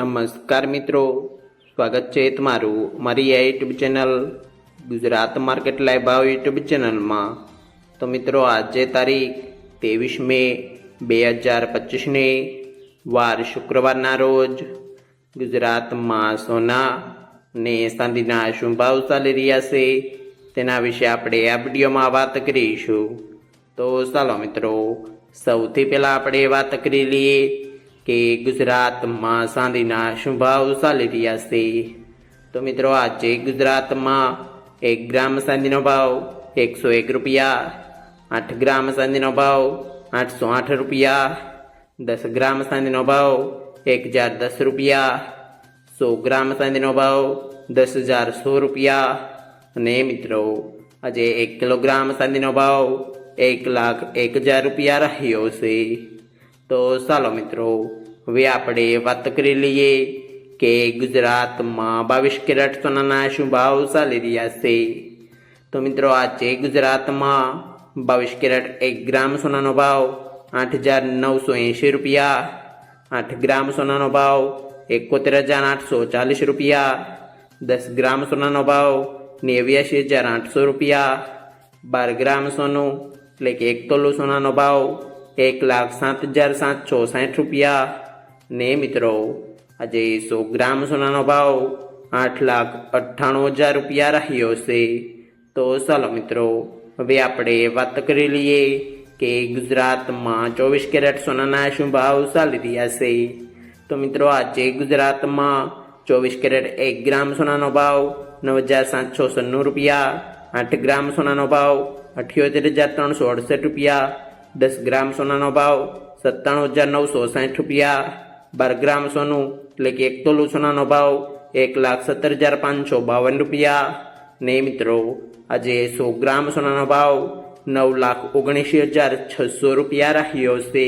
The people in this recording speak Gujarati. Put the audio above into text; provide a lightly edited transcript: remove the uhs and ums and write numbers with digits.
નમસ્કાર મિત્રો, સ્વાગત છે તમારું મારી આ YouTube channel Gujarat market live ભાવ યુટ્યુબ ચેનલમાં। તો મિત્રો આજે તારીખ 23 મે 2025ને વાર શુક્રવારના રોજ ગુજરાતમાં સોના ને ચાંદીના શું ભાવ ચાલી રહ્યા છે તેના વિશે આપણે આ વિડીયોમાં વાત કરીશું। તો ચાલો મિત્રો, સૌથી પહેલાં આપણે વાત કરી લઈએ કે ગુજરાતમાં ચાંદીના શું ભાવ ચાલી રહ્યા છે। તો મિત્રો આજે ગુજરાતમાં 1 ગ્રામ ચાંદીનો ભાવ 101 રૂપિયા, 8 ગ્રામ ચાંદીનો ભાવ 808 રૂપિયા, 10 ગ્રામ ચાંદીનો ભાવ 1010 રૂપિયા, 100 ગ્રામ ચાંદીનો ભાવ 10,100 રૂપિયા અને મિત્રો આજે 1 કિલોગ્રામ ચાંદીનો ભાવ 1,01,000 રૂપિયા રહ્યો છે। તો ચાલો મિત્રો, હવે આપણે વાત કરી લઈએ કે ગુજરાતમાં 22 કેરેટ સોનાના શું ભાવ ચાલી રહ્યા છે। તો મિત્રો આજે ગુજરાતમાં 22 કેરેટ 1 ગ્રામ સોનાનો ભાવ 8,980 રૂપિયા, 8 ગ્રામ સોનાનો ભાવ 71,840 રૂપિયા, 10 ગ્રામ સોનાનો ભાવ 89,800 રૂપિયા, 12 ગ્રામ સોનું એટલે કે 1 તોલું સોનાનો ભાવ 1,07,760 રૂપિયા ને મિત્રો આજે 100 ગ્રામ સોનાનો ભાવ 8,98,000 રૂપિયા રહ્યો છે। તો ચાલો મિત્રો, હવે આપણે વાત કરી લઈએ કે ગુજરાતમાં 24 કેરેટ સોનાના શું ભાવ ચાલી રહ્યા છે। તો મિત્રો આજે ગુજરાતમાં 24 કેરેટ 1 ગ્રામ સોનાનો ભાવ 9,796 રૂપિયા, 8 ગ્રામ સોનાનો ભાવ 78,368 રૂપિયા, 10 ગ્રામ સોનાનો ભાવ 97,960 રૂપિયા, 12 ગ્રામ સોનું એટલે કે 1 તોલું સોનાનો ભાવ 1,17,552 રૂપિયા ને મિત્રો આજે 100 ગ્રામ સોનાનો ભાવ 9,79,600 રૂપિયા રહ્યો છે।